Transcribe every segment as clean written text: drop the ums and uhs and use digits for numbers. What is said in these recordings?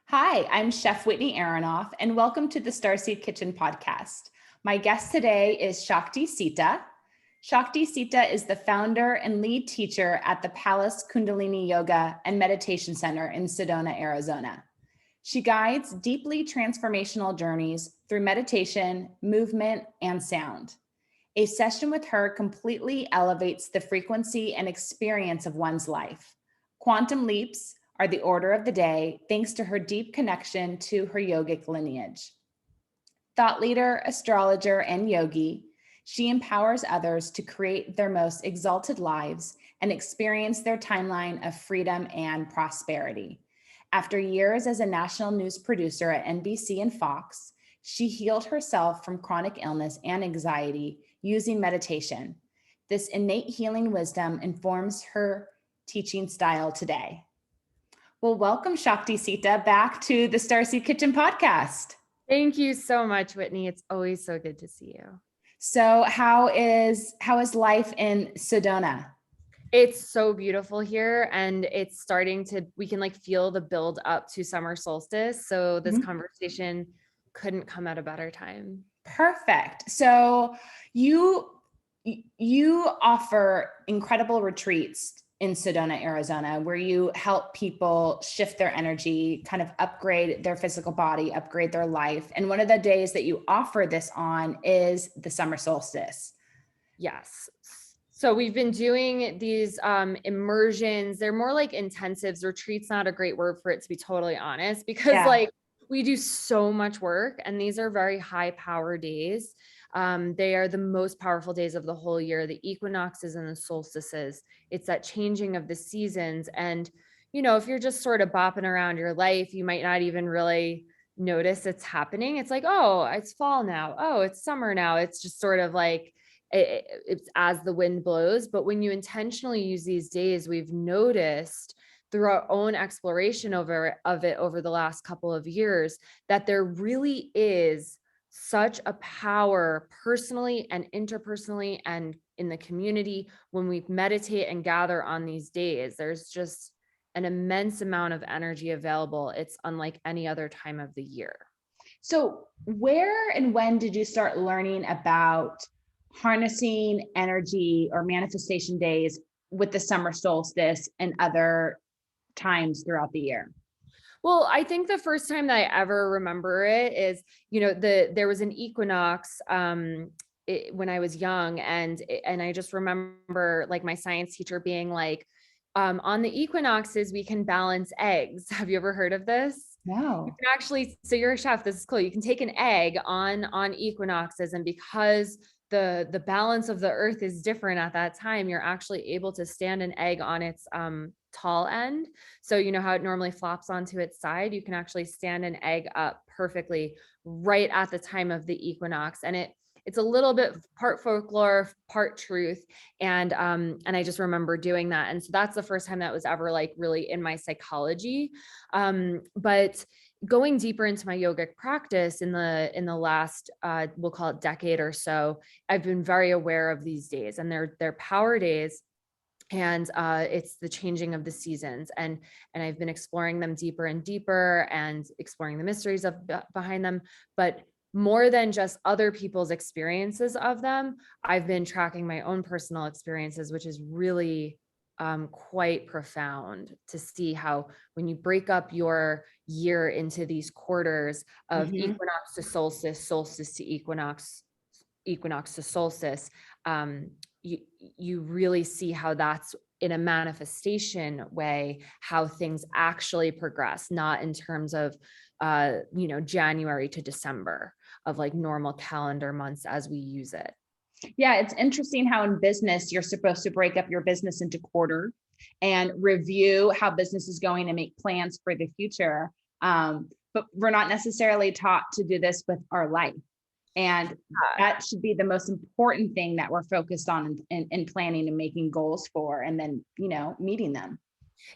Hi, I'm Chef Whitney Aronoff, and welcome to the Starseed Kitchen podcast. My guest today is Shakti Sita. Shakti Sita is the founder and lead teacher at the Pallas Kundalini Yoga and Meditation Center in Sedona, Arizona. She guides deeply transformational journeys through meditation, movement, and sound. A session with her completely elevates the frequency and experience of one's life. Quantum leaps are the order of the day, thanks to her deep connection to her yogic lineage. Thought leader, astrologer, and yogi, she empowers others to create their most exalted lives and experience their timeline of freedom and prosperity. After years as a national news producer at NBC and Fox, she healed herself from chronic illness and anxiety using meditation. This innate healing wisdom informs her teaching style today. Well, welcome Shakti Sita back to the Starseed Kitchen podcast. Thank you so much, Whitney. It's always so good to see you. So how is life in Sedona? It's so beautiful here, and it's we can feel the build up to summer solstice. So this conversation couldn't come at a better time. Perfect. So you offer incredible retreats in Sedona, Arizona, where you help people shift their energy, kind of upgrade their physical body, upgrade their life. And one of the days that you offer this on is the summer solstice. Yes. So we've been doing these immersions. They're more like intensives. Retreat's not a great word for it, to be totally honest, because we do so much work, and these are very high power days. They are the most powerful days of the whole year, the equinoxes and the solstices. It's that changing of the seasons. And, if you're just sort of bopping around your life, you might not even really notice it's happening. It's like, oh, it's fall now. Oh, it's summer now. It's just sort of like, it's as the wind blows. But when you intentionally use these days, we've noticed through our own exploration of it over the last couple of years, that there really is such a power personally and interpersonally and in the community when we meditate and gather on these days. There's just an immense amount of energy available. It's unlike any other time of the year. So where and when did you start learning about harnessing energy or manifestation days with the summer solstice and other times throughout the year? Well, I think the first time that I ever remember it is, there was an equinox when I was young, and I just remember like my science teacher being like, on the equinoxes we can balance eggs. Have you ever heard of this? No. You can actually, so you're a chef, this is cool. You can take an egg on equinoxes, and because the balance of the earth is different at that time, you're actually able to stand an egg on its tall end. So you know how it normally flops onto its side, you can actually stand an egg up perfectly right at the time of the equinox. And it's a little bit part folklore, part truth. And I just remember doing that. And so that's the first time that was ever like really in my psychology. But going deeper into my yogic practice in the last we'll call it decade or so, I've been very aware of these days, and they're power days. And it's the changing of the seasons, and I've been exploring them deeper and deeper, and exploring the mysteries behind them. But more than just other people's experiences of them, I've been tracking my own personal experiences, which is really quite profound to see how when you break up your year into these quarters of equinox to solstice, solstice to equinox, equinox to solstice, you really see how that's in a manifestation way, how things actually progress, not in terms of January to December of like normal calendar months as we use it. Yeah, it's interesting how in business, you're supposed to break up your business into quarter and review how business is going and make plans for the future. But we're not necessarily taught to do this with our life. And that should be the most important thing that we're focused on in planning and making goals for, and then, meeting them.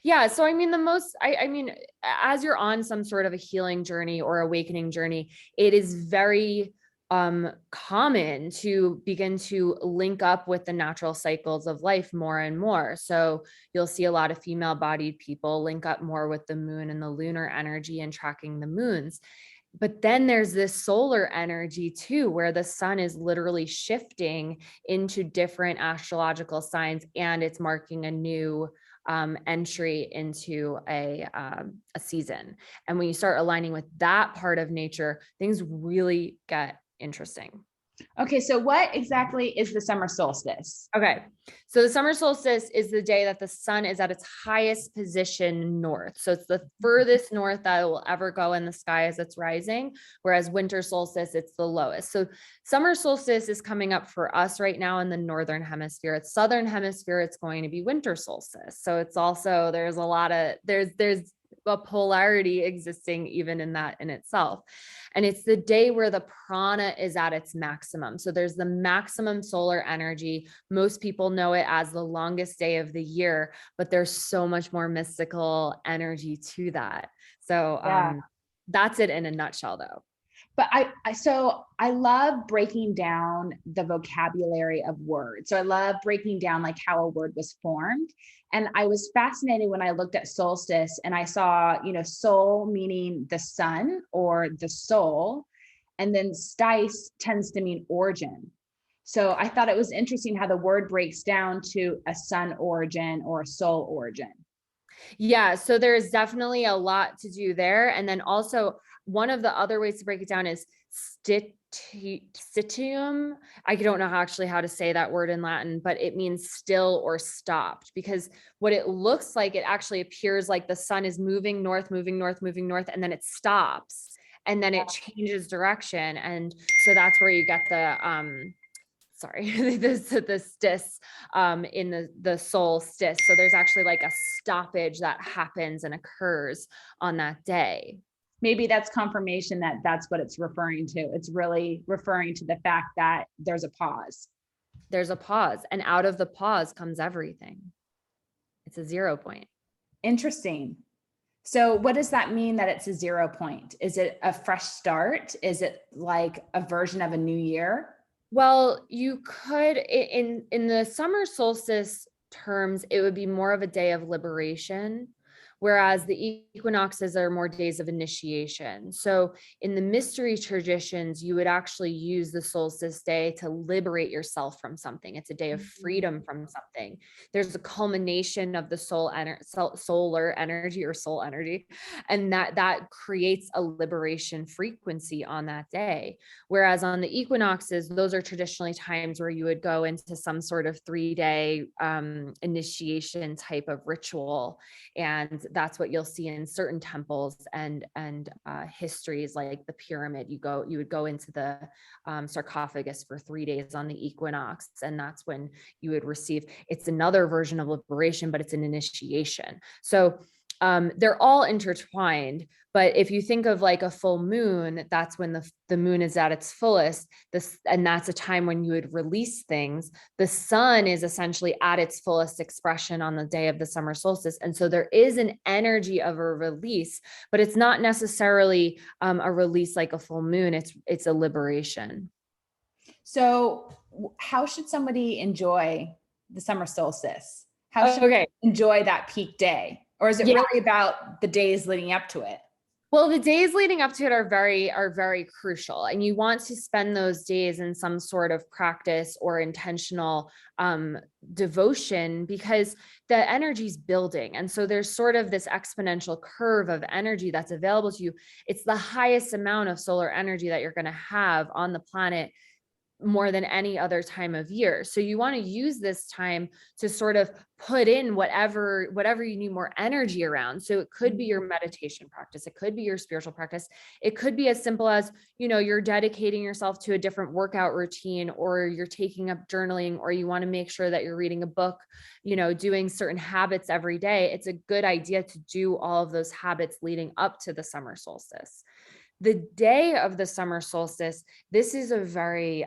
Yeah. So, I mean, as you're on some sort of a healing journey or awakening journey, it is very common to begin to link up with the natural cycles of life more and more. So you'll see a lot of female bodied people link up more with the moon and the lunar energy and tracking the moons. But then there's this solar energy too, where the sun is literally shifting into different astrological signs, and it's marking a new entry into a season. And when you start aligning with that part of nature, things really get interesting. Okay, so what exactly is the summer solstice? Okay, so the summer solstice is the day that the sun is at its highest position north. So it's the furthest north that it will ever go in the sky as it's rising, whereas winter solstice, it's the lowest. So summer solstice is coming up for us right now in the northern hemisphere. It's southern hemisphere, it's going to be winter solstice. So it's also, there's a lot of, there's a polarity existing even in that in itself. And it's the day where the prana is at its maximum. So there's the maximum solar energy. Most people know it as the longest day of the year, but there's so much more mystical energy to that. So that's it in a nutshell though. But I love breaking down the vocabulary of words. So I love breaking down like how a word was formed. And I was fascinated when I looked at solstice and I saw, soul meaning the sun or the soul, and then stice tends to mean origin. So I thought it was interesting how the word breaks down to a sun origin or a soul origin. Yeah, so there's definitely a lot to do there. And then also one of the other ways to break it down is stitium. I don't know how to say that word in Latin, but it means still or stopped, because what it looks like, it actually appears like the sun is moving north, moving north, moving north, and then it stops and then it changes direction. And so that's where you get the the stis in the solstice. So there's actually like a stoppage that happens and occurs on that day. Maybe that's confirmation that that's what it's referring to. It's really referring to the fact that there's a pause. There's a pause, and out of the pause comes everything. It's a 0 point. Interesting. So what does that mean that it's a 0 point? Is it a fresh start? Is it like a version of a new year? Well, you could, in the summer solstice terms, it would be more of a day of liberation, whereas the equinoxes are more days of initiation. So in the mystery traditions, you would actually use the solstice day to liberate yourself from something. It's a day of freedom from something. There's a culmination of the solar energy or soul energy, and that creates a liberation frequency on that day. Whereas on the equinoxes, those are traditionally times where you would go into some sort of 3-day initiation type of ritual. And that's what you'll see in certain temples and histories like the pyramid. You would go into the sarcophagus for 3 days on the equinox, and that's when you would receive. It's another version of liberation, but it's an initiation. So they're all intertwined. But if you think of like a full moon, that's when the moon is at its fullest. And that's a time when you would release things. The sun is essentially at its fullest expression on the day of the summer solstice. And so there is an energy of a release, but it's not necessarily a release like a full moon. It's a liberation. So how should somebody enjoy the summer solstice? How should they enjoy that peak day? Or is it really about the days leading up to it? Well, the days leading up to it are very crucial, and you want to spend those days in some sort of practice or intentional devotion, because the energy's building. And so there's sort of this exponential curve of energy that's available to you. It's the highest amount of solar energy that you're going to have on the planet, more than any other time of year. So you want to use this time to sort of put in whatever you need more energy around. So it could be your meditation practice. It could be your spiritual practice. It could be as simple as, you're dedicating yourself to a different workout routine, or you're taking up journaling, or you want to make sure that you're reading a book, doing certain habits every day. It's a good idea to do all of those habits leading up to the summer solstice. The day of the summer solstice, this is a very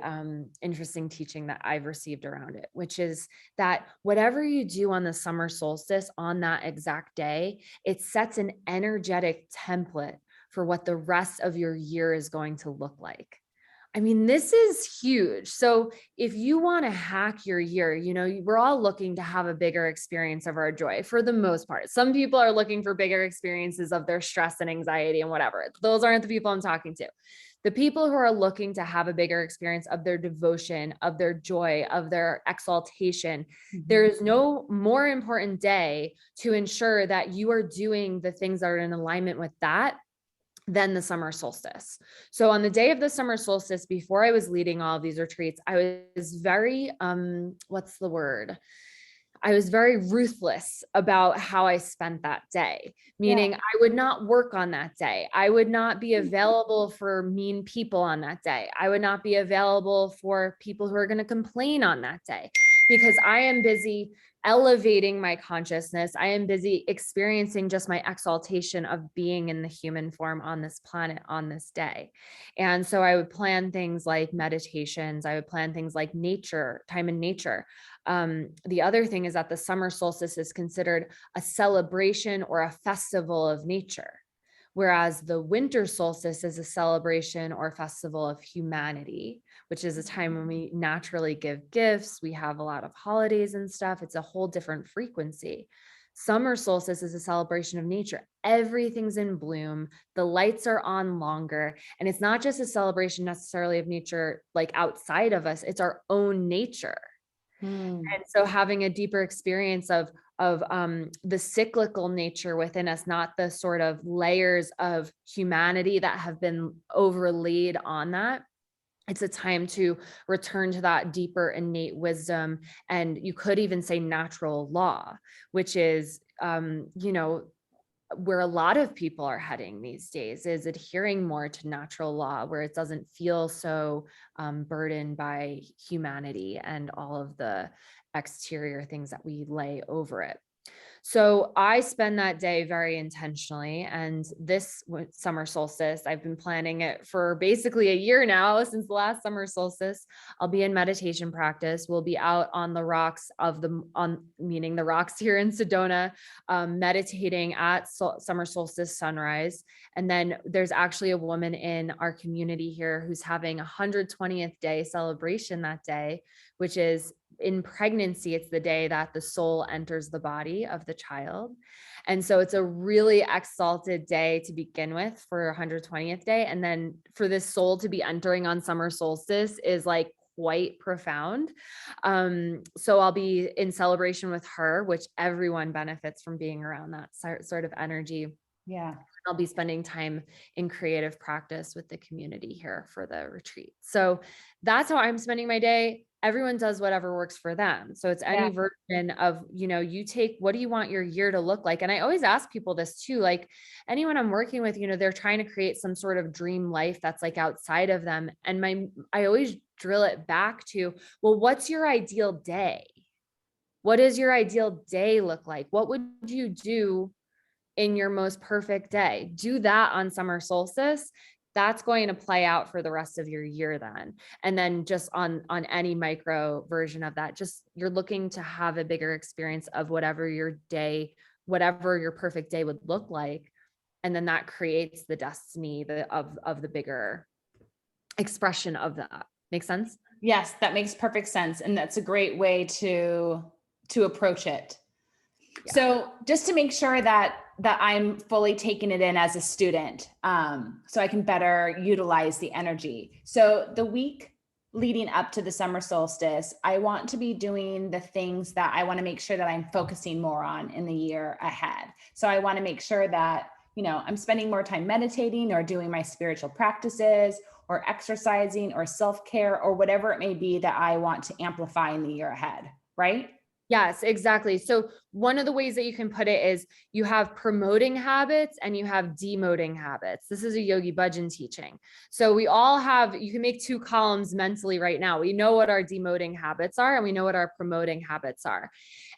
interesting teaching that I've received around it, which is that whatever you do on the summer solstice on that exact day, it sets an energetic template for what the rest of your year is going to look like. I mean, this is huge. So if you want to hack your year, we're all looking to have a bigger experience of our joy for the most part. Some people are looking for bigger experiences of their stress and anxiety and whatever. Those aren't the people I'm talking to. The people who are looking to have a bigger experience of their devotion, of their joy, of their exaltation, there is no more important day to ensure that you are doing the things that are in alignment with that than the summer solstice. So on the day of the summer solstice, before I was leading all of these retreats, I was very, what's the word? I was very ruthless about how I spent that day, meaning I would not work on that day. I would not be available for mean people on that day. I would not be available for people who are going to complain on that day, because I am busy elevating my consciousness. I am busy experiencing just my exaltation of being in the human form on this planet on this day. And so I would plan things like meditations. I would plan things like nature, time in nature. The other thing is that the summer solstice is considered a celebration or a festival of nature, whereas the winter solstice is a celebration or festival of humanity, which is a time when we naturally give gifts. We have a lot of holidays and stuff. It's a whole different frequency. Summer solstice is a celebration of nature. Everything's in bloom. The lights are on longer. And it's not just a celebration necessarily of nature, like outside of us, it's our own nature. And so having a deeper experience of the cyclical nature within us, not the sort of layers of humanity that have been overlaid on that. It's a time to return to that deeper innate wisdom. And you could even say natural law, which is, where a lot of people are heading these days, is adhering more to natural law, where it doesn't feel so burdened by humanity and all of the exterior things that we lay over it. So I spend that day very intentionally. And this summer solstice, I've been planning it for basically a year now, since the last summer solstice. I'll be in meditation practice. We'll be out on the rocks meaning the rocks here in Sedona, meditating at summer solstice sunrise. And then there's actually a woman in our community here who's having a 120th day celebration that day, which is in pregnancy. It's the day that the soul enters the body of the child. And so it's a really exalted day to begin with for 120th day. And then for this soul to be entering on summer solstice is like quite profound. So I'll be in celebration with her, which everyone benefits from being around that sort of energy. Yeah. I'll be spending time in creative practice with the community here for the retreat. So that's how I'm spending my day. Everyone does whatever works for them. So it's any version of, you take, what do you want your year to look like? And I always ask people this too, like anyone I'm working with, they're trying to create some sort of dream life that's like outside of them. And I always drill it back to, well, what's your ideal day? What does your ideal day look like? What would you do in your most perfect day? Do that on summer solstice. That's going to play out for the rest of your year then. And then just on any micro version of that, just you're looking to have a bigger experience of whatever your perfect day would look like. And then that creates the destiny of the bigger expression of that. Make sense? Yes, that makes perfect sense. And that's a great way to approach it. Yeah. So just to make sure that I'm fully taking it in as a student, so I can better utilize the energy. So the week leading up to the summer solstice, I want to be doing the things that I want to make sure that I'm focusing more on in the year ahead. So I want to make sure that, I'm spending more time meditating or doing my spiritual practices or exercising or self-care or whatever it may be that I want to amplify in the year ahead, right? Yes, exactly. So one of the ways that you can put it is you have promoting habits and you have demoting habits. This is a Yogi Bhajan teaching. So we all you can make two columns mentally right now. We know what our demoting habits are and we know what our promoting habits are.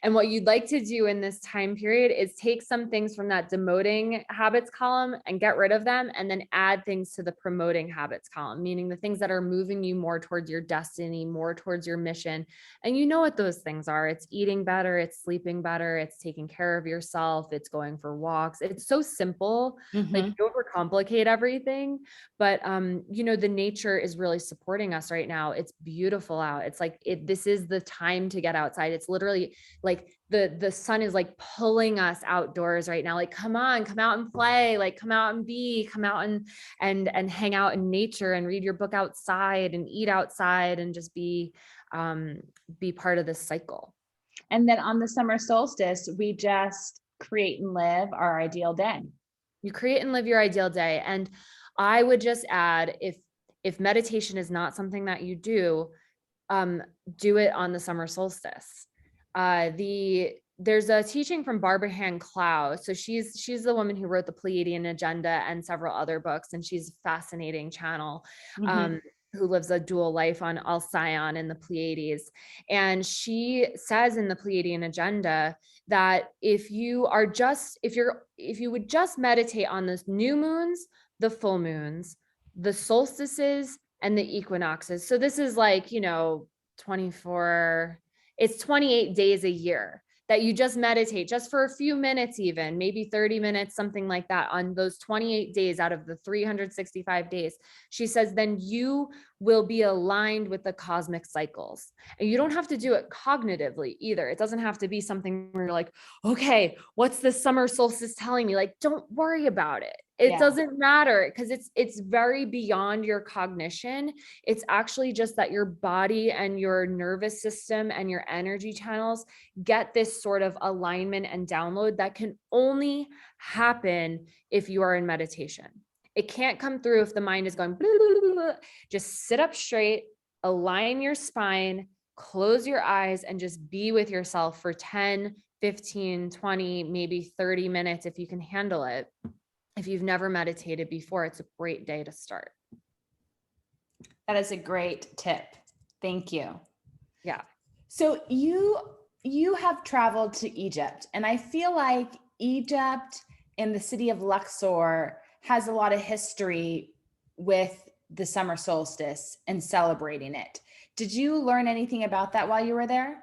And what you'd like to do in this time period is take some things from that demoting habits column and get rid of them, and then add things to the promoting habits column, meaning the things that are moving you more towards your destiny, more towards your mission. And you know what those things are. It's eating better, it's sleeping better, it's taking care of yourself, it's going for walks. It's so simple, like you overcomplicate everything, but the nature is really supporting us right now. It's beautiful out. It's like this is the time to get outside. It's literally like the sun is like pulling us outdoors right now. Like, come on, come out and play, like come out and come out and hang out in nature and read your book outside and eat outside and just be part of this cycle. And then on the summer solstice, we just create and live our ideal day. You create and live your ideal day. And I would just add, if meditation is not something that you do it on the summer solstice. There's a teaching from Barbara Hand Clow. So she's the woman who wrote the Pleiadian Agenda and several other books. And she's a fascinating channel who lives a dual life on Alcyon in the Pleiades. And she says in the Pleiadian Agenda that if you would just meditate on the new moons, the full moons, the solstices, and the equinoxes. So this is like, 28 days a year that you just meditate just for a few minutes, even maybe 30 minutes, something like that, on those 28 days out of the 365 days. She says, then you will be aligned with the cosmic cycles. And you don't have to do it cognitively either. It doesn't have to be something where you're like, okay, what's the summer solstice telling me? Like, don't worry about it. It doesn't matter, because it's very beyond your cognition. It's actually just that your body and your nervous system and your energy channels get this sort of alignment and download that can only happen if you are in meditation. It can't come through if the mind is going blah, blah, blah, blah. Just sit up straight, align your spine, close your eyes, and just be with yourself for 10, 15, 20, maybe 30 minutes if you can handle it. If you've never meditated before, it's a great day to start. That is a great tip. Thank you. Yeah. So you have traveled to Egypt, and I feel like Egypt and the city of Luxor has a lot of history with the summer solstice and celebrating it. Did you learn anything about that while you were there?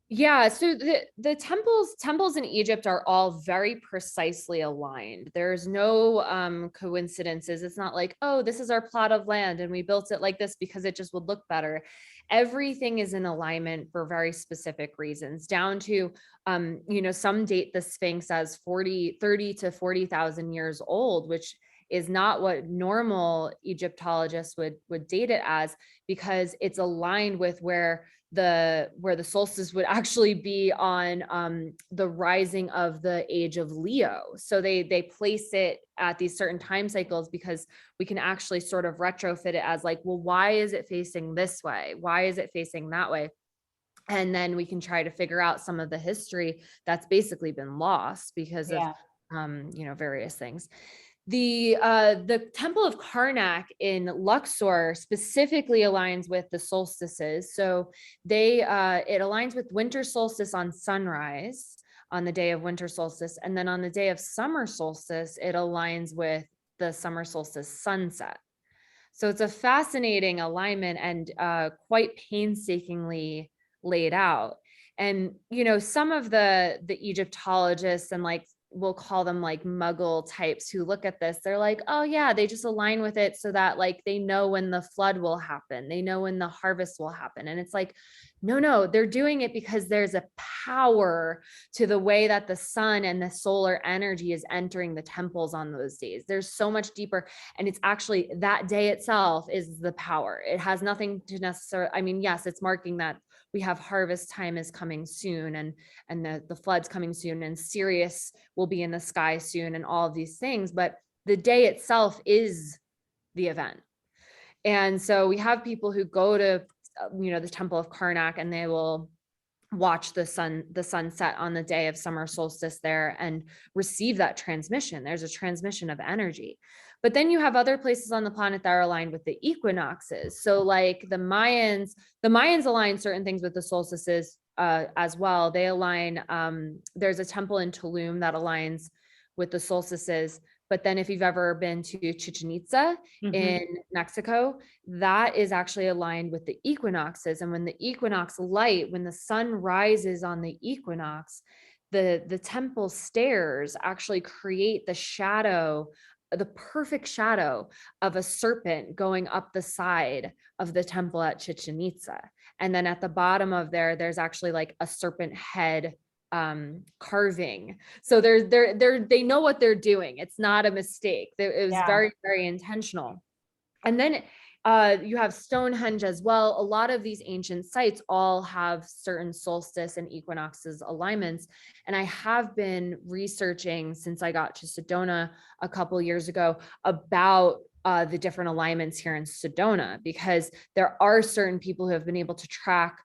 Yeah, so the temples in Egypt are all very precisely aligned. There's no coincidences. It's not like, oh, this is our plot of land and we built it like this because it just would look better. Everything is in alignment for very specific reasons, down to some date the Sphinx as 30 to 40,000 years old, which is not what normal Egyptologists would date it as, because it's aligned with where the solstice would actually be on the rising of the age of Leo. So they place it at these certain time cycles because we can actually sort of retrofit it as like, well, why is it facing this way? Why is it facing that way? And then we can try to figure out some of the history that's basically been lost because of various things. The Temple of Karnak in Luxor specifically aligns with the solstices. So it aligns with winter solstice on sunrise on the day of winter solstice. And then on the day of summer solstice, it aligns with the summer solstice sunset. So it's a fascinating alignment and quite painstakingly laid out. And, some of the Egyptologists and we'll call them like Muggle types who look at this, they're like, oh yeah, they just align with it so that they know when the flood will happen. They know when the harvest will happen. And it's like, no, they're doing it because there's a power to the way that the sun and the solar energy is entering the temples on those days. There's so much deeper. And it's actually that day itself is the power. It has nothing to necessarily, yes, it's marking that we have harvest time is coming soon and the flood's coming soon and Sirius will be in the sky soon and all of these things. But the day itself is the event. And so we have people who go to the Temple of Karnak and they will watch the sunset on the day of summer solstice there and receive that transmission. There's a transmission of energy. But then you have other places on the planet that are aligned with the equinoxes. So like the Mayans align certain things with the solstices as well. They align, there's a temple in Tulum that aligns with the solstices, But then if you've ever been to Chichen Itza in Mexico, that is actually aligned with the equinoxes. And when the equinox light, when the sun rises on the equinox, the temple stairs actually create the shadow, the perfect shadow of a serpent going up the side of the temple at Chichen Itza. And then at the bottom of there's actually like a serpent head carving. So they know what they're doing. It's not a mistake. It was very, very intentional. And then you have Stonehenge as well. A lot of these ancient sites all have certain solstice and equinoxes alignments. And I have been researching since I got to Sedona a couple years ago about the different alignments here in Sedona, because there are certain people who have been able to track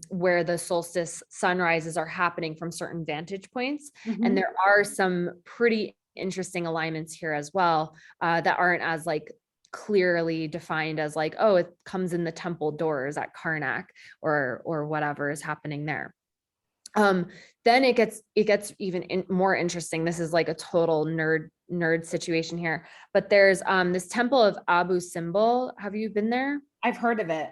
where the solstice sunrises are happening from certain vantage points. And there are some pretty interesting alignments here as well that aren't as like clearly defined as like, oh, it comes in the temple doors at Karnak or whatever is happening there. Then it gets even more interesting. This is like a total nerd situation here, but there's this temple of Abu Simbel. Have you been there? I've heard of it.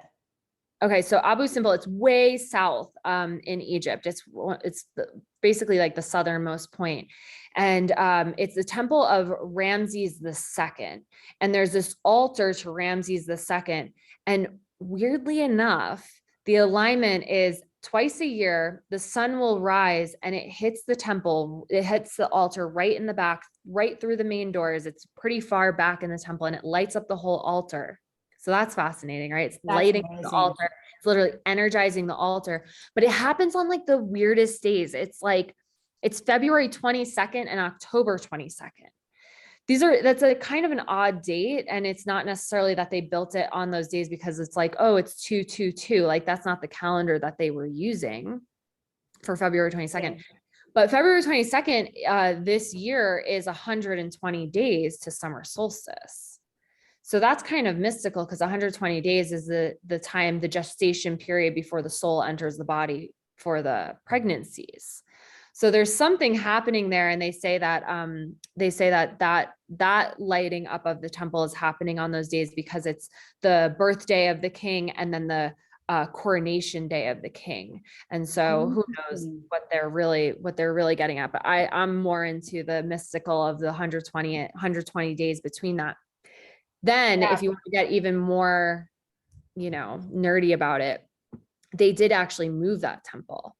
Okay, so Abu Simbel, it's way south in Egypt. It's basically like the southernmost point. And it's the temple of Ramses II. And there's this altar to Ramses II. And weirdly enough, the alignment is twice a year, the sun will rise and it hits the temple. It hits the altar right in the back, right through the main doors. It's pretty far back in the temple and it lights up the whole altar. So that's fascinating, right? It's lighting the altar. It's literally energizing the altar, but it happens on like the weirdest days. It's February 22nd and October 22nd. That's a kind of an odd date. And it's not necessarily that they built it on those days because it's like, oh, it's 222. Like that's not the calendar that they were using for February 22nd. Yeah. But February 22nd, this year is 120 days to summer solstice. So that's kind of mystical because 120 days is the time, the gestation period before the soul enters the body for the pregnancies. So there's something happening there. And they say that that lighting up of the temple is happening on those days because it's the birthday of the king and then the coronation day of the king. And so who knows what they're really getting at, but I'm more into the mystical of the 120 days between that. Then if you want to get even more, nerdy about it, they did actually move that temple.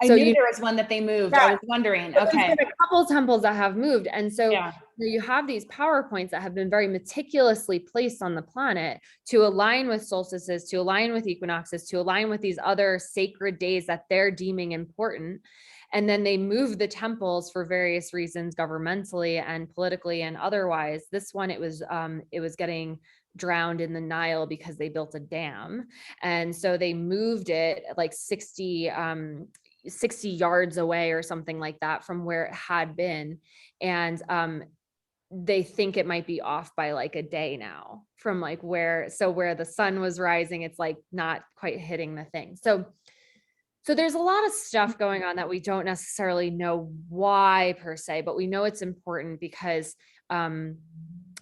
I knew there was one that they moved. Yeah. I was wondering. Okay. There's been a couple temples that have moved. And so you have these PowerPoints that have been very meticulously placed on the planet to align with solstices, to align with equinoxes, to align with these other sacred days that they're deeming important. And then they move the temples for various reasons, governmentally and politically and otherwise. This one, it was getting drowned in the Nile because they built a dam. And so they moved it like 60 yards away or something like that from where it had been. And they think it might be off by like a day now from like where the sun was rising, it's like not quite hitting the thing. So there's a lot of stuff going on that we don't necessarily know why per se, but we know it's important because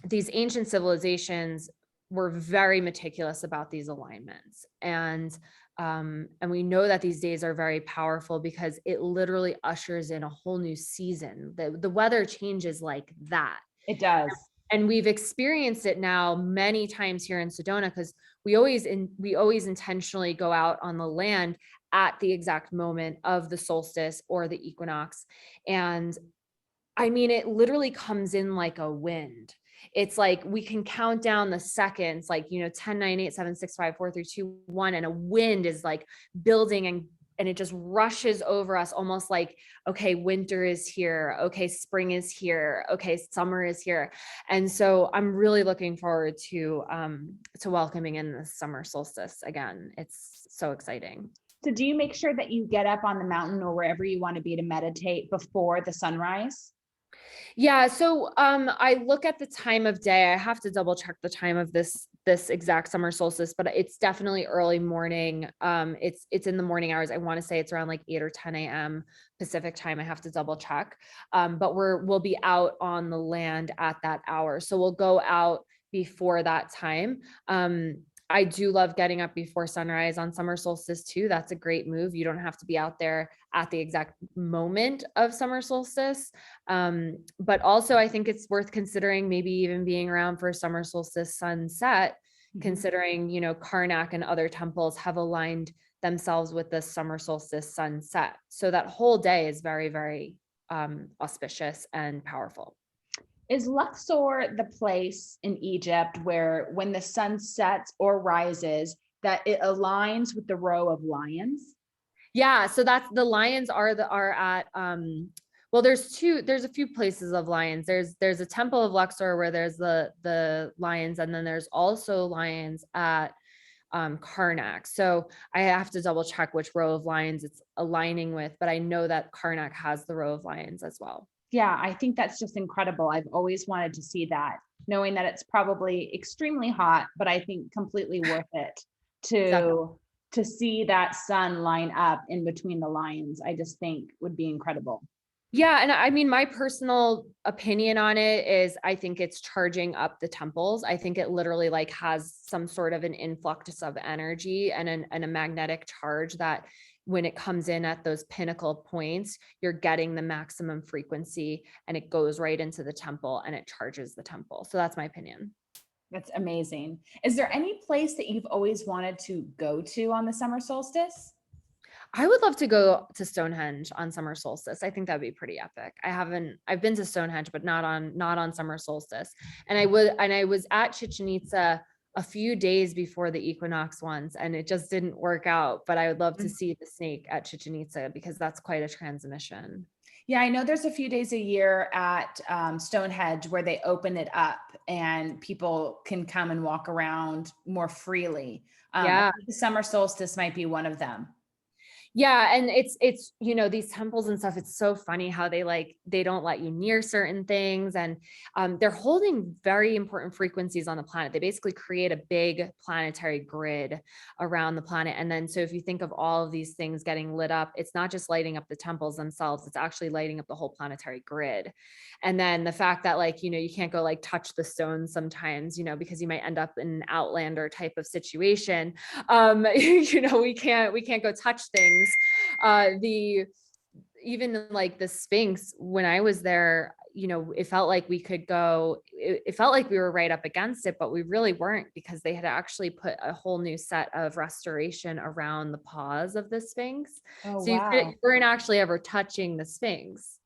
these ancient civilizations were very meticulous about these alignments. And we know that these days are very powerful because it literally ushers in a whole new season. The weather changes like that. It does. And we've experienced it now many times here in Sedona because we always intentionally go out on the land at the exact moment of the solstice or the equinox. And I mean, it literally comes in like a wind. It's like we can count down the seconds, like, 10, 9, 8, 7, 6, 5, 4, 3, 2, 1, and a wind is like building and it just rushes over us almost like, okay, winter is here. Okay, spring is here. Okay, summer is here. And so I'm really looking forward to welcoming in the summer solstice again. It's so exciting. So do you make sure that you get up on the mountain or wherever you want to be to meditate before the sunrise? Yeah. So I look at the time of day. I have to double check the time of this this exact summer solstice, but it's definitely early morning. It's in the morning hours. I want to say it's around like 8 or 10 a.m. Pacific time. I have to double check. But we'll be out on the land at that hour. So we'll go out before that time. I do love getting up before sunrise on summer solstice too. That's a great move. You don't have to be out there at the exact moment of summer solstice. But also I think it's worth considering maybe even being around for summer solstice sunset, considering, Karnak and other temples have aligned themselves with the summer solstice sunset. So that whole day is very, very auspicious and powerful. Is Luxor the place in Egypt where when the sun sets or rises, that it aligns with the row of lions? Yeah, so that's the lions are at well, there's a few places of lions. There's a temple of Luxor where there's the lions, and then there's also lions at Karnak. So I have to double check which row of lions it's aligning with, but I know that Karnak has the row of lions as well. Yeah, I think that's just incredible. I've always wanted to see that, knowing that it's probably extremely hot, but I think completely worth it to see that sun line up in between the lions. I just think would be incredible. Yeah, and I mean, my personal opinion on it is I think it's charging up the temples. I think it literally like has some sort of an influx of energy and a magnetic charge that when it comes in at those pinnacle points, you're getting the maximum frequency and it goes right into the temple and it charges the temple. So that's my opinion. That's amazing. Is there any place that you've always wanted to go to on the summer solstice? I would love to go to Stonehenge on summer solstice. I think that'd be pretty epic. I've been to Stonehenge, but not on summer solstice. And I was at Chichen Itza a few days before the equinox once, and it just didn't work out. But I would love to see the snake at Chichen Itza because that's quite a transmission. Yeah, I know there's a few days a year at Stonehenge where they open it up and people can come and walk around more freely. I Yeah. think the summer solstice might be one of them. Yeah, and it's these temples and stuff, it's so funny how they don't let you near certain things, and they're holding very important frequencies on the planet. They basically create a big planetary grid around the planet, and then so if you think of all of these things getting lit up, it's not just lighting up the temples themselves, it's actually lighting up the whole planetary grid. And then the fact that you can't go touch the stones sometimes, because you might end up in an outlander type of situation. We can't go touch things. The even like the Sphinx, when I was there, it felt like we could go, it felt like we were right up against it, but we really weren't, because they had actually put a whole new set of restoration around the paws of the Sphinx. Oh, So wow. you weren't actually ever touching the Sphinx.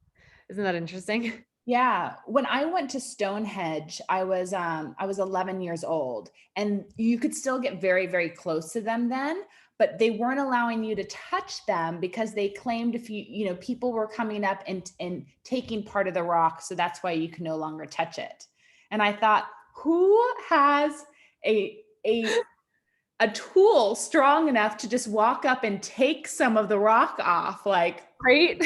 Isn't that interesting? Yeah, when I went to Stonehenge, I was 11 years old, and you could still get very, very close to them then, but they weren't allowing you to touch them because they claimed if people were coming up and taking part of the rock, so that's why you can no longer touch it. And I thought, who has a tool strong enough to just walk up and take some of the rock off? Like, Right?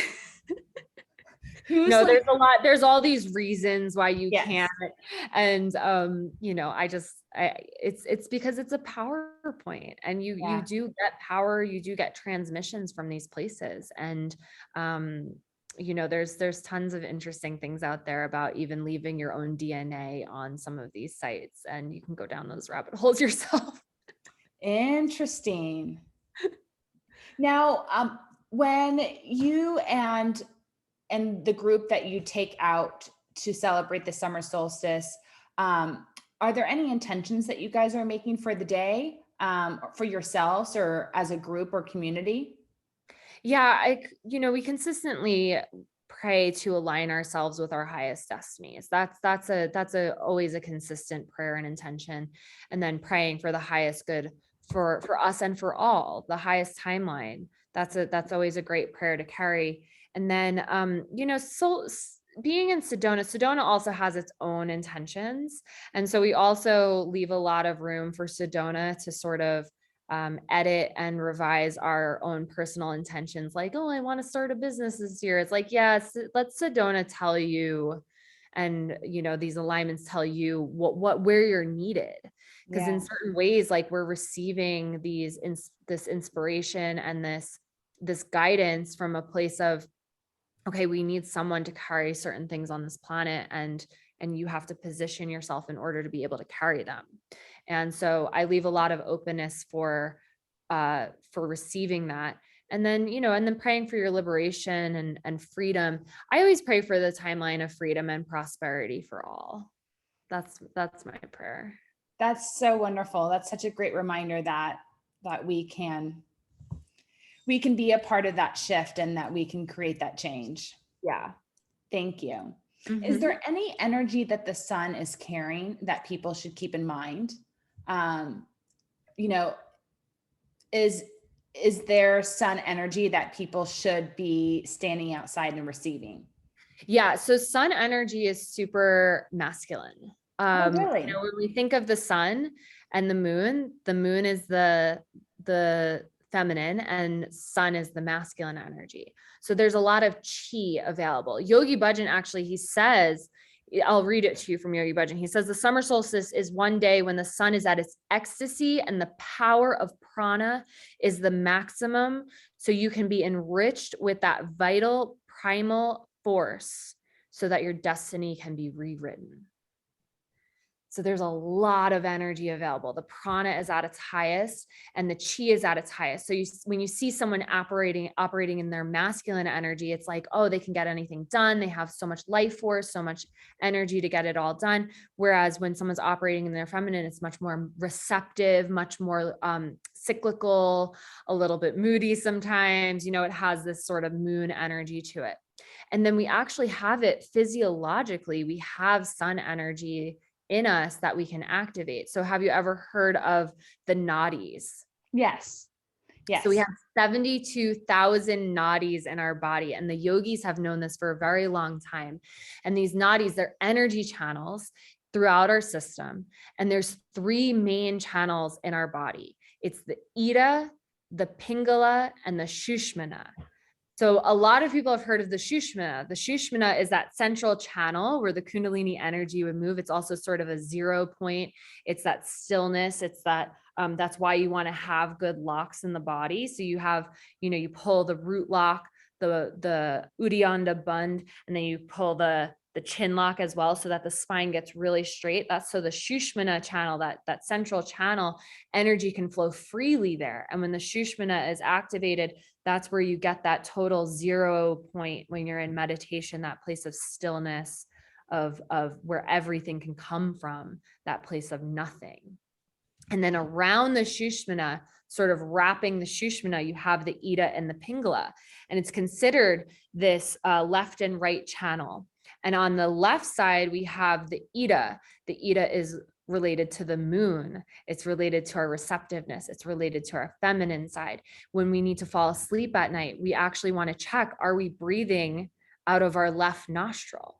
who's No, like, there's all these reasons why you yes. can't. And it's because it's a power point, and you Yeah. do get power, you do get transmissions from these places. And there's tons of interesting things out there about even leaving your own DNA on some of these sites, and you can go down those rabbit holes yourself. Interesting. Now, when you and the group that you take out to celebrate the summer solstice, are there any intentions that you guys are making for the day, for yourselves or as a group or community? Yeah, we consistently pray to align ourselves with our highest destinies. That's always a consistent prayer and intention. And then praying for the highest good for us and for all, the highest timeline. That's always a great prayer to carry. And then so being in Sedona also has its own intentions. And so we also leave a lot of room for Sedona to sort of edit and revise our own personal intentions. Like, oh, I want to start a business this year. It's like, yes, let Sedona tell you and, these alignments tell you where you're needed. Because in certain ways, like we're receiving this inspiration and this guidance from a place of, okay, we need someone to carry certain things on this planet, and you have to position yourself in order to be able to carry them. And so I leave a lot of openness for receiving that. And then, and then praying for your liberation and freedom. I always pray for the timeline of freedom and prosperity for all. That's my prayer. That's so wonderful. That's such a great reminder that we can be a part of that shift and that we can create that change. Yeah. Thank you. Mm-hmm. Is there any energy that the sun is carrying that people should keep in mind? Is there sun energy that people should be standing outside and receiving? Yeah. So sun energy is super masculine. Really? When we think of the sun and the moon is the feminine and sun is the masculine energy. So there's a lot of chi available. Yogi Bhajan, actually, he says, I'll read it to you from Yogi Bhajan. He says, the summer solstice is one day when the sun is at its ecstasy and the power of prana is the maximum. So you can be enriched with that vital primal force so that your destiny can be rewritten. So there's a lot of energy available. The prana is at its highest and the chi is at its highest. So when you see someone operating in their masculine energy, it's like, oh, they can get anything done. They have so much life force, so much energy to get it all done. Whereas when someone's operating in their feminine, it's much more receptive, much more cyclical, a little bit moody sometimes. It has this sort of moon energy to it. And then we actually have it physiologically. We have sun energy in us that we can activate. So have you ever heard of the nadis? Yes. Yes. So we have 72,000 nadis in our body, and the yogis have known this for a very long time. And these nadis, they're energy channels throughout our system. And there's 3 main channels in our body. It's the Ida, the Pingala, and the Shushmana. So a lot of people have heard of the Shushmana. The Shushmana is that central channel where the Kundalini energy would move. It's also sort of a 0 point. It's that stillness. It's that, that's why you want to have good locks in the body. So you have, you pull the root lock, the Uddiyana Bandh, and then you pull the chin lock as well, so that the spine gets really straight. That's so the Shushmana channel, that central channel, energy can flow freely there. And when the Shushmana is activated, that's where you get that total 0 point when you're in meditation, that place of stillness, of where everything can come from, that place of nothing. And then around the Shushmana, sort of wrapping the Shushmana, you have the Ida and the Pingala. And it's considered this left and right channel. And on the left side, we have the Ida. The Ida is related to the moon. It's related to our receptiveness. It's related to our feminine side. When we need to fall asleep at night, we actually want to check, are we breathing out of our left nostril?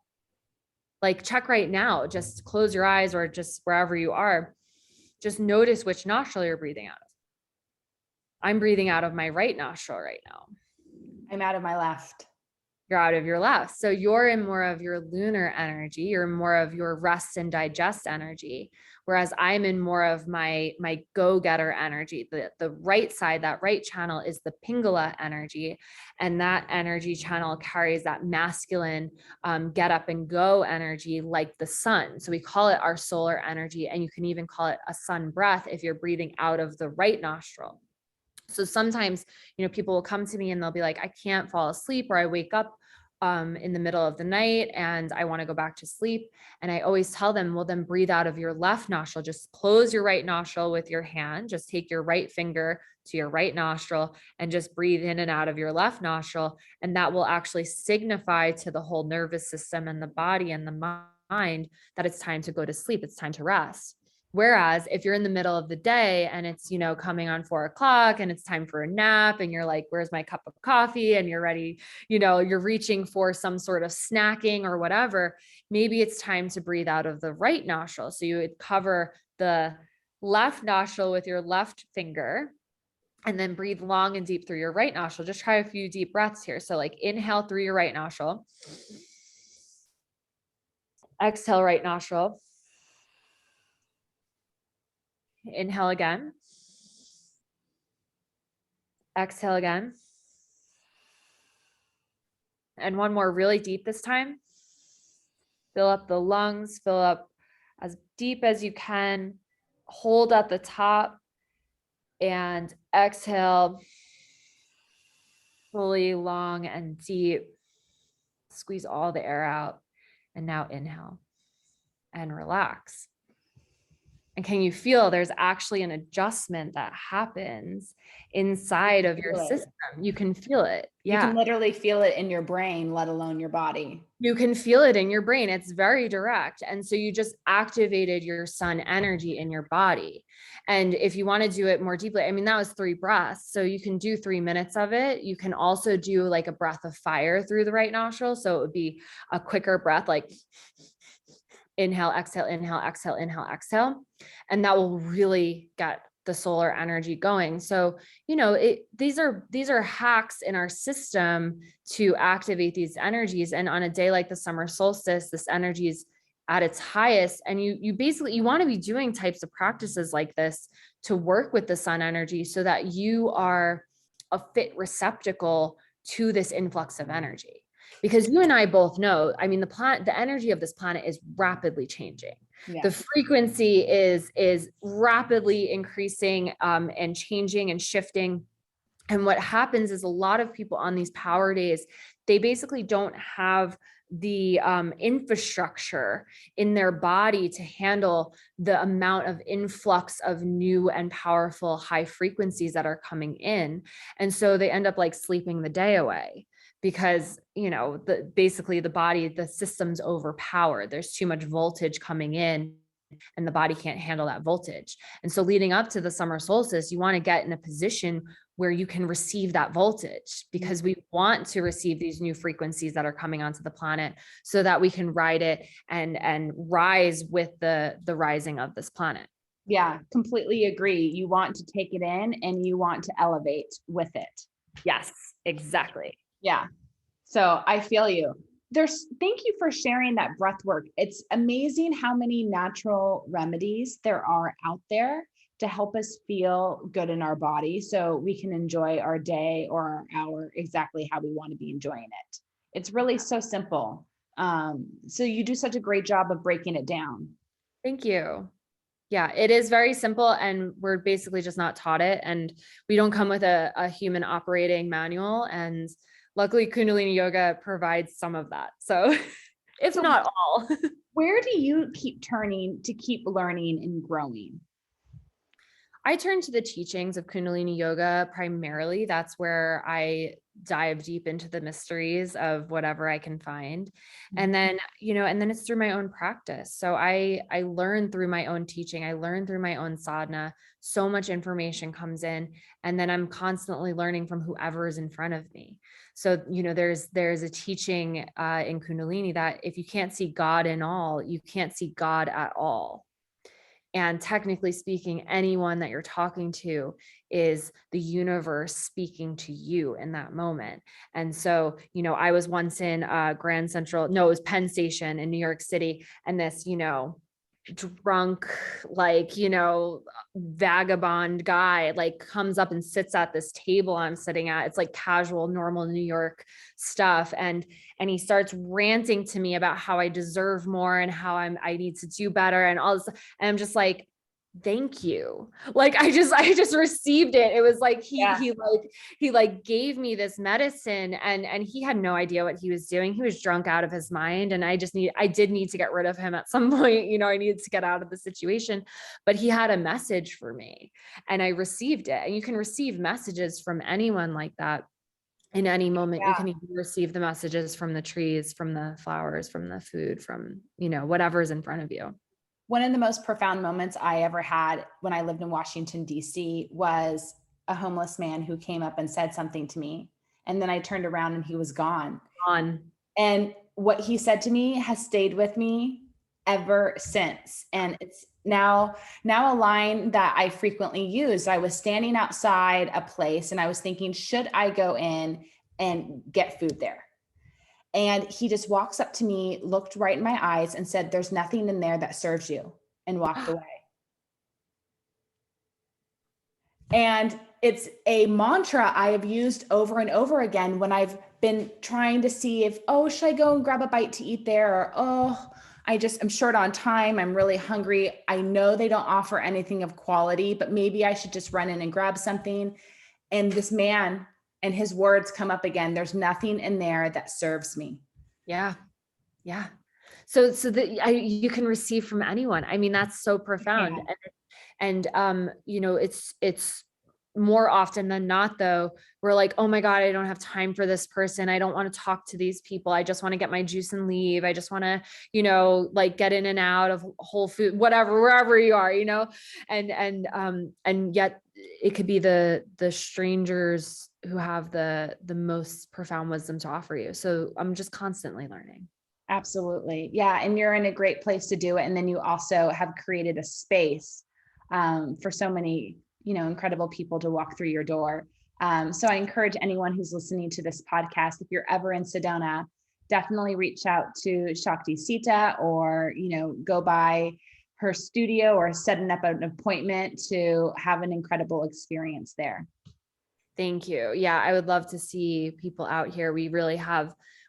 Like check right now, just close your eyes or just wherever you are. Just notice which nostril you're breathing out of. I'm breathing out of my right nostril right now. I'm out of my left. You're out of your left. So you're in more of your lunar energy. You're in more of your rest and digest energy. Whereas I'm in more of my go-getter energy. The right side, that right channel is the Pingala energy. And that energy channel carries that masculine get up and go energy like the sun. So we call it our solar energy. And you can even call it a sun breath if you're breathing out of the right nostril. So sometimes, people will come to me and they'll be like, I can't fall asleep, or I wake up in the middle of the night and I want to go back to sleep. And I always tell them, well, then breathe out of your left nostril. Just close your right nostril with your hand. Just take your right finger to your right nostril and just breathe in and out of your left nostril. And that will actually signify to the whole nervous system and the body and the mind that it's time to go to sleep. It's time to rest. Whereas if you're in the middle of the day and it's, coming on 4 o'clock and it's time for a nap and you're like, where's my cup of coffee? And you're ready, you're reaching for some sort of snacking or whatever, maybe it's time to breathe out of the right nostril. So you would cover the left nostril with your left finger and then breathe long and deep through your right nostril. Just try a few deep breaths here. So like inhale through your right nostril. Exhale, right nostril. Inhale again. Exhale again. And one more really deep this time. Fill up the lungs, fill up as deep as you can. Hold at the top and exhale fully, long and deep. Squeeze all the air out. And now inhale and relax. And can you feel there's actually an adjustment that happens inside of your system? You can feel it. Yeah. You can literally feel it in your brain, let alone your body. You can feel it in your brain. It's very direct. And so you just activated your sun energy in your body. And if you want to do it more deeply, I mean, that was 3 breaths. So you can do 3 minutes of it. You can also do like a breath of fire through the right nostril. So it would be a quicker breath, like inhale, exhale, inhale, exhale, inhale, exhale. And that will really get the solar energy going. So, these are hacks in our system to activate these energies. And on a day like the summer solstice, this energy is at its highest. And you want to be doing types of practices like this to work with the sun energy so that you are a fit receptacle to this influx of energy. Because you and I both know, I mean, the energy of this planet is rapidly changing. Yeah. The frequency is rapidly increasing and changing and shifting. And what happens is a lot of people on these power days, they basically don't have the infrastructure in their body to handle the amount of influx of new and powerful high frequencies that are coming in. And so they end up like sleeping the day away. Because, basically the body, the system's overpowered. There's too much voltage coming in and the body can't handle that voltage. And so leading up to the summer solstice, you want to get in a position where you can receive that voltage, because we want to receive these new frequencies that are coming onto the planet so that we can ride it and rise with the rising of this planet. Yeah, completely agree. You want to take it in and you want to elevate with it. Yes, exactly. Yeah. So I feel you. Thank you for sharing that breath work. It's amazing how many natural remedies there are out there to help us feel good in our body so we can enjoy our day or our hour exactly how we want to be enjoying it. It's really so simple. So you do such a great job of breaking it down. Thank you. Yeah, it is very simple, and we're basically just not taught it, and we don't come with a human operating manual. And luckily Kundalini yoga provides some of that. So if not all. Where do you keep turning to keep learning and growing? I turn to the teachings of Kundalini yoga primarily. That's where I dive deep into the mysteries of whatever I can find. And then, and then it's through my own practice. So I learn through my own teaching. I learn through my own sadhana. So much information comes in, and then I'm constantly learning from whoever is in front of me. So, there's a teaching in Kundalini that if you can't see God in all, you can't see God at all. And technically speaking, anyone that you're talking to is the universe speaking to you in that moment. And so, I was once in it was Penn Station in New York City. And this, drunk, vagabond guy, comes up and sits at this table I'm sitting at. It's like casual, normal New York stuff. And he starts ranting to me about how I deserve more and how I need to do better and all this. And I'm just like, thank you. I just received it. It was like, he gave me this medicine, and he had no idea what he was doing. He was drunk out of his mind. And I did need to get rid of him at some point. I needed to get out of the situation, but he had a message for me and I received it. And you can receive messages from anyone like that in any moment. Yeah. You can even receive the messages from the trees, from the flowers, from the food, from, whatever's in front of you. One of the most profound moments I ever had when I lived in Washington, D.C. was a homeless man who came up and said something to me. And then I turned around and he was gone. And what he said to me has stayed with me ever since. And it's now a line that I frequently use. I was standing outside a place and I was thinking, should I go in and get food there? And he just walks up to me, looked right in my eyes and said, "There's nothing in there that serves you," and walked away. And it's a mantra I have used over and over again when I've been trying to see if, oh, should I go and grab a bite to eat there? Or, oh, I'm short on time. I'm really hungry. I know they don't offer anything of quality, but maybe I should just run in and grab something. And this man and his words come up again. There's nothing in there that serves me. Yeah. Yeah. So that you can receive from anyone. I mean, that's so profound. Yeah. And you know, it's more often than not, though, we're like, oh my God, I don't have time for this person. I don't want to talk to these people. I just want to get my juice and leave. I just want to, you know, like get in and out of Whole Food, whatever, wherever you are, you know, and yet it could be the strangers who have the most profound wisdom to offer you. So I'm just constantly learning. Absolutely. Yeah. And you're in a great place to do it. And then you also have created a space for so many, you know, incredible people to walk through your door. So I encourage anyone who's listening to this podcast, if you're ever in Sedona, definitely reach out to Shakti Sita, or, you know, go by her studio or setting up an appointment to have an incredible experience there. Thank you. Yeah, I would love to see people out here. We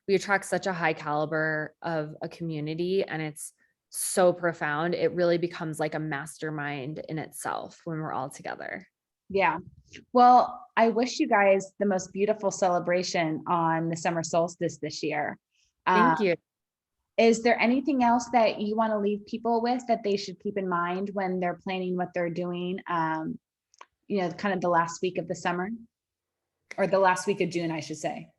attract such a high caliber of a community, and it's so profound. It really becomes like a mastermind in itself when we're all together. Yeah. Well, I wish you guys the most beautiful celebration on the summer solstice this year. Thank you. Is there anything else that you want to leave people with that they should keep in mind when they're planning what they're doing, you know, kind of the last week of the summer, or the last week of June, I should say?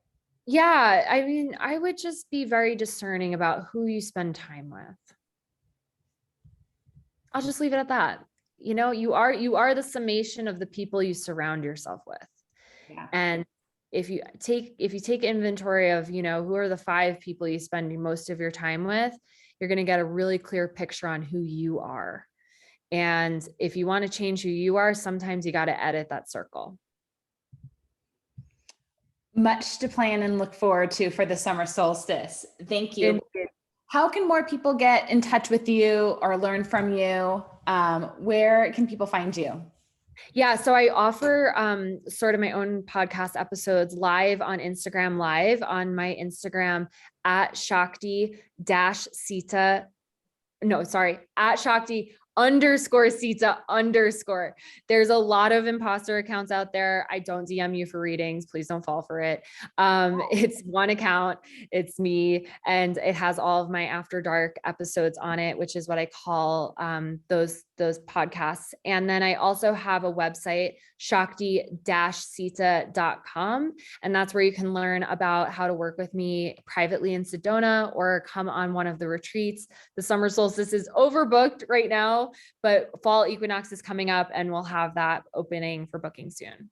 Yeah, I mean, I would just be very discerning about who you spend time with. I'll just leave it at that. You know, you are the summation of the people you surround yourself with. Yeah. And if you take inventory of, you know, who are the 5 people you spend most of your time with, you're going to get a really clear picture on who you are. And if you want to change who you are, sometimes you got to edit that circle. Much to plan and look forward to for the summer solstice. Thank you. How can more people get in touch with you or learn from you? Where can people find you? Yeah, so I offer sort of my own podcast episodes live on Instagram, live on my Instagram at Shakti-Sita. No, sorry, at Shakti_Sita_. There's a lot of imposter accounts out there. I don't DM you for readings. Please don't fall for it. It's one account. It's me. And it has all of my after dark episodes on it, which is what I call those podcasts. And then I also have a website, Shakti-Sita.com. And that's where you can learn about how to work with me privately in Sedona, or come on one of the retreats. The summer solstice is overbooked right now, but fall equinox is coming up, and we'll have that opening for booking soon.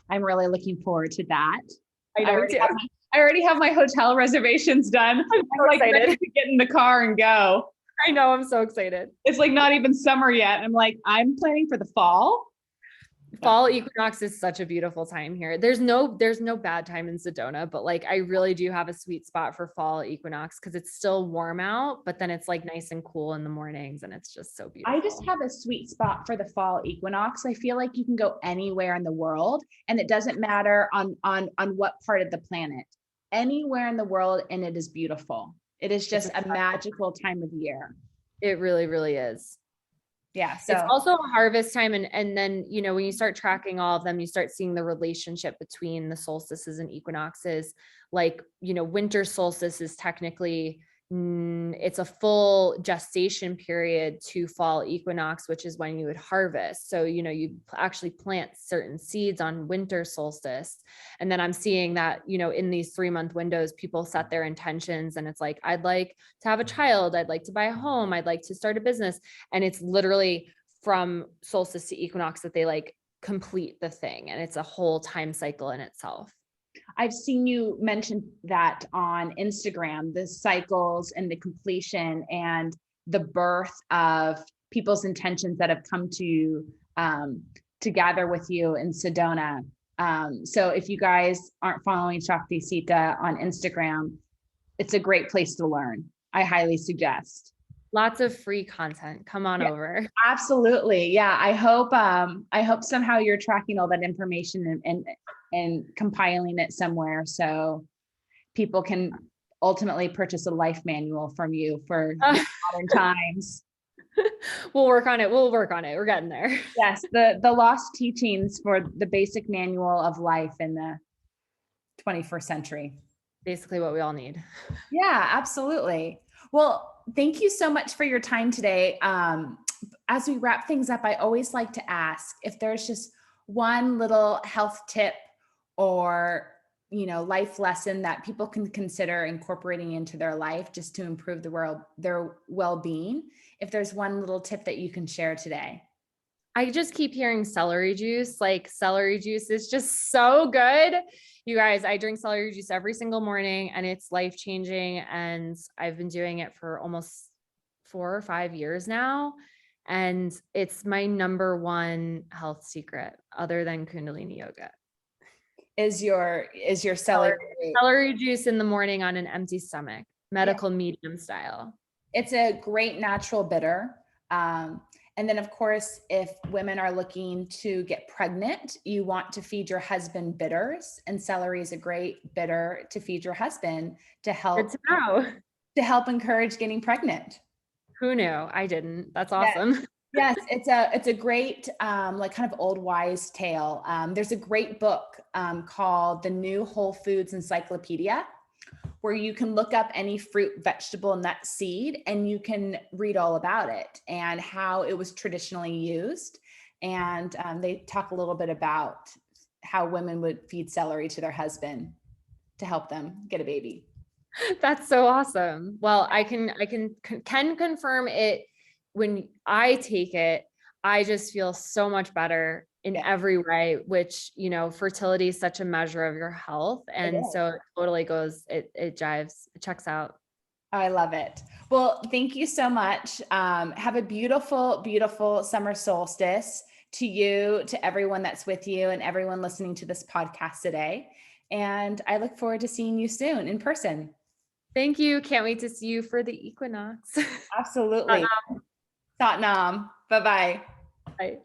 I'm really looking forward to that. I already have my hotel reservations done. I'm so like excited to get in the car and go. I know, I'm so excited. It's like not even summer yet. I'm like, I'm planning for the fall. Fall equinox is such a beautiful time here. There's no bad time in Sedona, but like I really do have a sweet spot for fall equinox because it's still warm out, but then it's like nice and cool in the mornings, and it's just so beautiful. I just have a sweet spot for the fall equinox. I feel like you can go anywhere in the world, and it doesn't matter on what part of the planet, anywhere in the world, and it is beautiful. It is just a magical time of year. It really, really is. Yeah. So it's also a harvest time. And then, you know, when you start tracking all of them, you start seeing the relationship between the solstices and equinoxes. Like, you know, winter solstice is technically, it's a full gestation period to fall equinox, which is when you would harvest. So, you know, you actually plant certain seeds on winter solstice. And then I'm seeing that, you know, in these 3-month windows, people set their intentions, and it's like, I'd like to have a child. I'd like to buy a home. I'd like to start a business. And it's literally from solstice to equinox that they like complete the thing. And it's a whole time cycle in itself. I've seen you mention that on Instagram, the cycles and the completion and the birth of people's intentions that have come to gather with you in Sedona. So if you guys aren't following Shakti Sita on Instagram, it's a great place to learn. I highly suggest. Lots of free content. Come on over. Absolutely. Yeah. I hope somehow you're tracking all that information and compiling it somewhere so people can ultimately purchase a life manual from you for modern times. We'll work on it. We're getting there. Yes. The lost teachings for the basic manual of life in the 21st century. Basically what we all need. Yeah, absolutely. Well, thank you so much for your time today. As we wrap things up, I always like to ask if there's just one little health tip or life lesson that people can consider incorporating into their life just to improve their well-being. If there's one little tip that you can share today. I just keep hearing celery juice. Like celery juice is just so good. You guys, I drink celery juice every single morning and it's life-changing. And I've been doing it for almost 4 or 5 years now. And it's my number one health secret other than Kundalini yoga. Is your celery juice in the morning on an empty stomach, medical medium style. It's a great natural bitter. And then of course, if women are looking to get pregnant, you want to feed your husband bitters, and celery is a great bitter to feed your husband to help encourage getting pregnant. Who knew? I didn't. That's awesome. Yes, it's a great like kind of old wise tale. There's a great book called The New Whole Foods Encyclopedia, where you can look up any fruit, vegetable, nut, seed, and you can read all about it and how it was traditionally used. And they talk a little bit about how women would feed celery to their husband to help them get a baby. That's so awesome. Well, I can confirm it. When I take it, I just feel so much better in every way, which, fertility is such a measure of your health. And so it totally goes, it jives, it checks out. Oh, I love it. Well, thank you so much. Have a beautiful, beautiful summer solstice to you, to everyone that's with you and everyone listening to this podcast today. And I look forward to seeing you soon in person. Thank you. Can't wait to see you for the equinox. Absolutely. Satnam. Bye-bye. Bye.